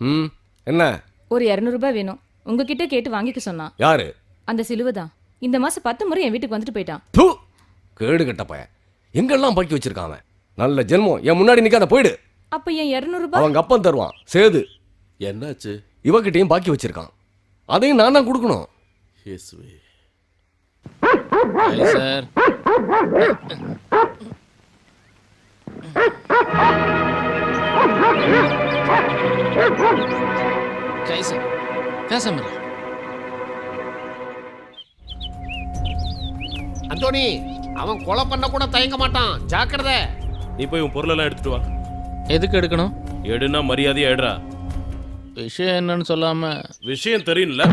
ம் என்ன ஒரு 200 ரூபாய் வேணும். உங்ககிட்ட கேட்டு வாங்கிக்க சொன்னான். யாரு? அந்த சிலுவை தான். இந்த மாசம் 10 முறை என் வீட்டுக்கு வந்துட்டு போயிட்டான். தூ கேடு கட்ட பையன். எங்கெல்லாம் பாக்கி வச்சிருக்கான் அவன். நல்ல ஜென்மம். என் முன்னாடி நிக்காத, போயிடு. அப்ப என் 200 ரூபாய் அவங்க அப்பன் தருவான். சேது என்னாச்சு? இவகிட்டையும் பாக்கி வச்சிருக்கான். அதையும் நான் தான் கொடுக்கணும். இயேசுவே. சார் कैसे कैसा मिला அந்தோனி, அவன் கொலை பண்ண கூட தயங்க மாட்டான். ஜாக்கிரதை. நீ போய் உன் பொருளெல்லாம் எடுத்துட்டு வா. எதுக்கு எடுக்கணும்? எடுனா மரியாதையா எடுறா. விஷயம் என்னன்னு சொல்லாம. விஷயம் தெரியும்ல.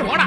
போடா.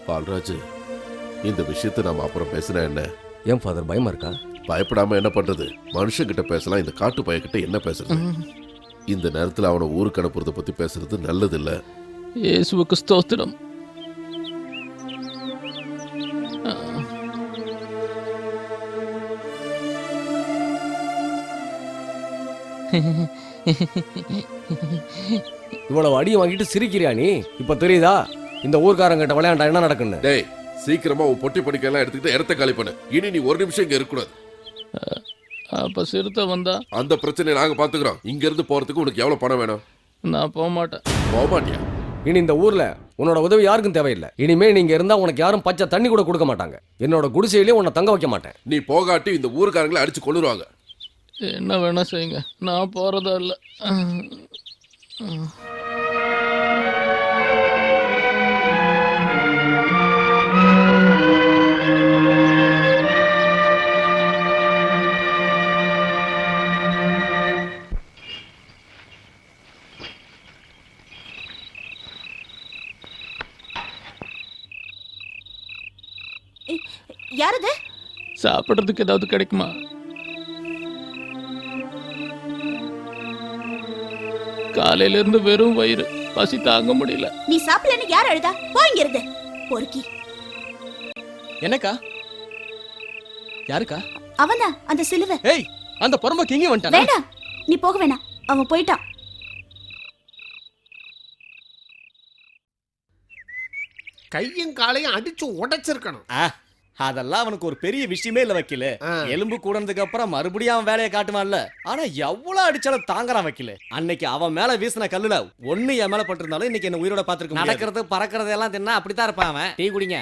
பால்ராஜ், இந்த விஷயத்தை நாம அப்புறம் பேசினா என்ன? ஏன் ஃபாதர் பயமா இருக்கா? பயப்படாம என்ன பண்றது? மனுஷங்கிட்ட பேசலாம், இந்த காட்டு பையன்கிட்ட என்ன பேசுறது? இந்த நேரத்துல அவனை ஊருக்கு அனுப்புறத பத்தி பேசுறது நல்லது இல்ல. இயேசுவுக்கு ஸ்தோத்திரம். இவ்வளவு அடியை வாங்கிட்டு சிரிக்கிறியா நீ? இப்ப தெரியுதா இந்த ஊர்க்காரங்கிட்ட விளையாண்டா என்ன நடக்குன்னு? டேய், சீக்கிரமா உன் பொட்டி படிக்கலாம் எடுத்துக்கிட்டு இடத்த காலி பண்ணு. இனி நீ ஒரு நிமிஷம் இங்க இருக்கக்கூடாது. அப்ப சிறுத்தை வந்தா? அந்த பிரச்சனையை நாங்க பாத்துக்கிறோம். இங்க இருந்து போறதுக்கு உனக்கு எவ்வளவு பணம் வேணும்? நான் போக மாட்டேன். போக மாட்டியா? இனி இந்த ஊர்ல உன்னோட உதவி யாருக்கும் தேவையில்லை. இனிமே நீங்க இருந்தா உனக்கு யாரும் பச்சை தண்ணி கூட கொடுக்க மாட்டாங்க. என்னோட குடிசையிலேயே உன்னை தங்க வைக்க மாட்டேன். நீ போகாட்டி இந்த ஊருக்காரங்களை அடிச்சு கொள்ளுருவாங்க. என்ன வேணா செய்யுங்க, நான் போறதா இல்ல. யாரது? சாப்பிட்றதுக்கு ஏதாவது கிடைக்குமா? காலையில இருந்து வெறும் வயிறு, பசி தாங்க முடியல. நீ சாப்பிடலன்னு யார் அழுதா? போய் இருந்து பொறுக்கி. என்னக்கா? யாருக்கா? அவன்தான் அந்த சிலுவை. ஏய், அந்த பொறம்போக்கு எங்க வந்துட்டானா? வேண்டாம், நீ போக வேணாம். அவன் போயிட்டான். கையும் காலையும் அடிச்சு உடைச்சிருக்கணும். அதெல்லாம் அவனுக்கு ஒரு பெரிய விஷயமே இல்ல வக்கீல. எலும்பு கூடனதுக்கு அப்புறம் மறுபடியும் அவன் வேலையை காட்டுவான்ல. ஆனா எவ்வளவு அடிச்சாலும் தாங்கறான் வக்கீல. அன்னைக்கு அவன் மேல வீசின கல்லுல ஒண்ணு என் மேல பட்டிருந்தாலும் இன்னைக்கு என்ன உயிரோட பாத்துருக்க. நடக்கிறது பறக்கிறது எல்லாம் தின்னா அப்படித்தான் இருப்பான் அவன். டீ குடிங்க.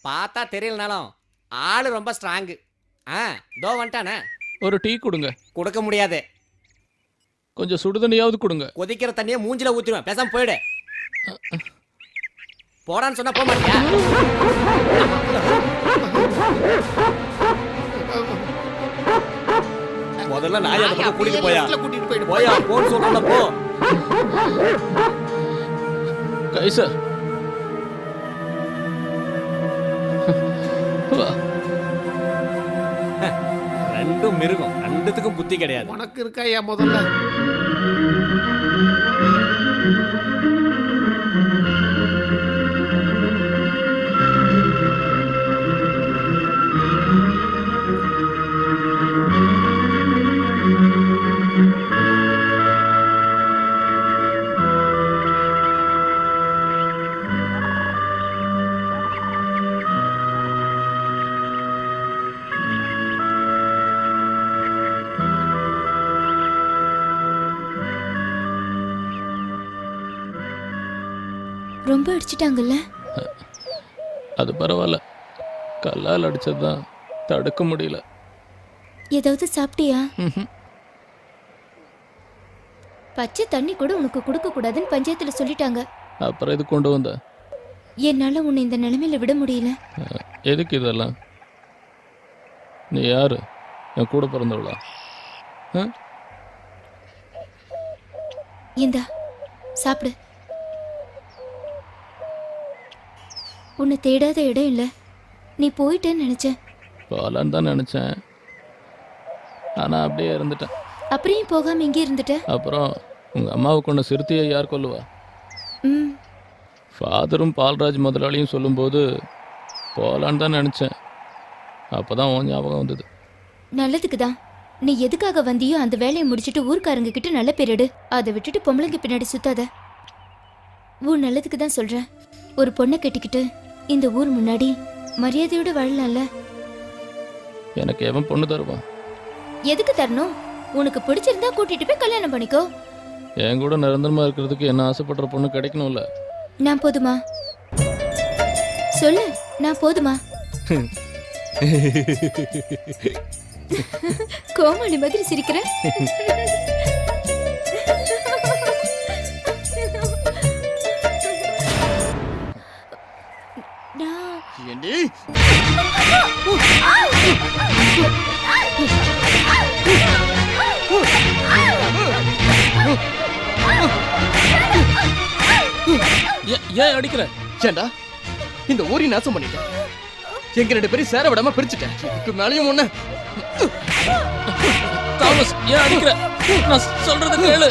பார்த்தா தெரியலனாலும் ஆளு ரொம்ப ஸ்ட்ராங்கு. தோ வந்துட்டானே. ஒரு டீ கொடுங்க. கொடுக்க முடியாது. கொஞ்சம் சுடுதண்ணியாவது கொடுங்க. கொதிக்கிற தண்ணியை மூஞ்சில ஊத்திடுவேன். பேசாம போயிடு. போடான்னு சொன்னா போக மாட்டியா? முதல்ல நாய் அந்த பக்கம் கூட்டிட்டு போயா. கூட்டிட்டு போயிடு. போயா போன்னு சொல்றல போ. கைசா ரெண்டும் மிருகம், ரெண்டுத்துக்கும் புத்தி கிடையாது. உனக்கு இருக்கா ஏன் முதல்ல? ரொம்ப அடிச்சிட்டாங்கல்ல? அது பரவாயில்ல. கல்லால் அடிச்சதுதான் தடுக்க முடியல. ஏதாவது சாப்பிட்டியா? ம்ஹும். பச்சை தண்ணி கூட உனக்கு கொடுக்க கூடாதுன்னு பஞ்சாயத்துல சொல்லிட்டாங்க. அப்புறம் இது கொண்டு வந்த? என்னால உன்னை இந்த நிலைமையில விட முடியல. எதுக்கு இதெல்லாம்? நீ யாரு? என் கூட பிறந்தவளா? இந்தா சாப்பிடு. உன்னை தேடாத இடம் இல்ல. நீ போயிட்டேன்னு நினைச்சேன். போலான்னு தான் நினைச்சேன். ஆனா அப்படியே இருந்துட்டேன். அப்புறம் ஏன் போகாம இங்கே இருந்துட்ட? அப்புறம் உங்க அம்மாவை கொண்ட சிறுத்தையை யார் கொல்லுவா? ம், ஃபாதரும் பால்ராஜ் முதலாளியும் சொல்லும்போது போலான்னு தான் நினச்சேன். அப்போ தான் உன் ஞாபகம் வந்தது. நல்லதுக்கு தான். நீ எதுக்காக வந்தியோ அந்த வேலையை முடிச்சிட்டு ஊர்க்காரங்க கிட்ட நல்ல பேர் எடு. அதை விட்டுட்டு பொம்பளைங்க பின்னாடி சுத்தாத. ஊர் நல்லதுக்கு தான் சொல்றேன். ஒரு பொண்ணை கட்டிக்கிட்டு இந்த ஊர் முன்னாடி மரியாதையோட வாழலாம்ல. எனக்கு எவன் பொண்ணு தருவான்? எதுக்கு தரணும்? உனக்கு பிடிச்சிருந்தா கூட்டிட்டு போய் கல்யாணம் பண்ணிக்கோ. என் கூட நிரந்தரமா இருக்கிறதுக்கு என்ன ஆசைப்படுற பொண்ணு கிடைக்கணும்ல. நான் போதுமா? சொல்லு, நான் போதுமா? கோமாளி மாதிரி சிரிக்கிற. ஏண்டி? ஏன் அடிக்கிற? ஏண்டா இந்த ஊரி நாசம் பண்ணிட்டேன். எங்க ரெண்டு பேரும் சேர விடாம பிரிச்சுட்டேன். இதுக்கு மேலேயும் ஒண்ணு. தாமஸ், ஏன் அடிக்கிற? நான் சொல்றத கேளு.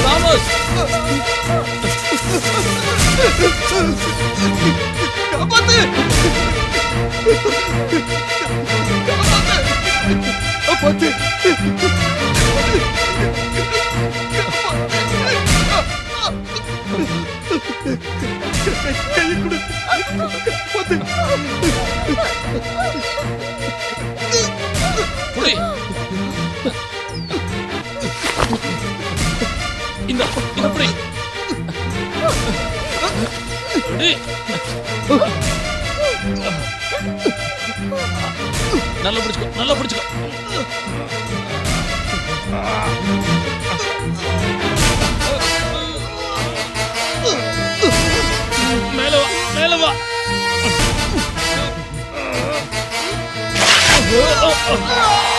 தாமஸ், காப்பாத்து! காப்பாத்து! கை கொடு. காப்பாத்து! புடி. இந்த புடி. நல்லா பிடிச்சுக்கோ, நல்லா பிடிச்சுக்கோ. மேல வா, மேல வா. Oh,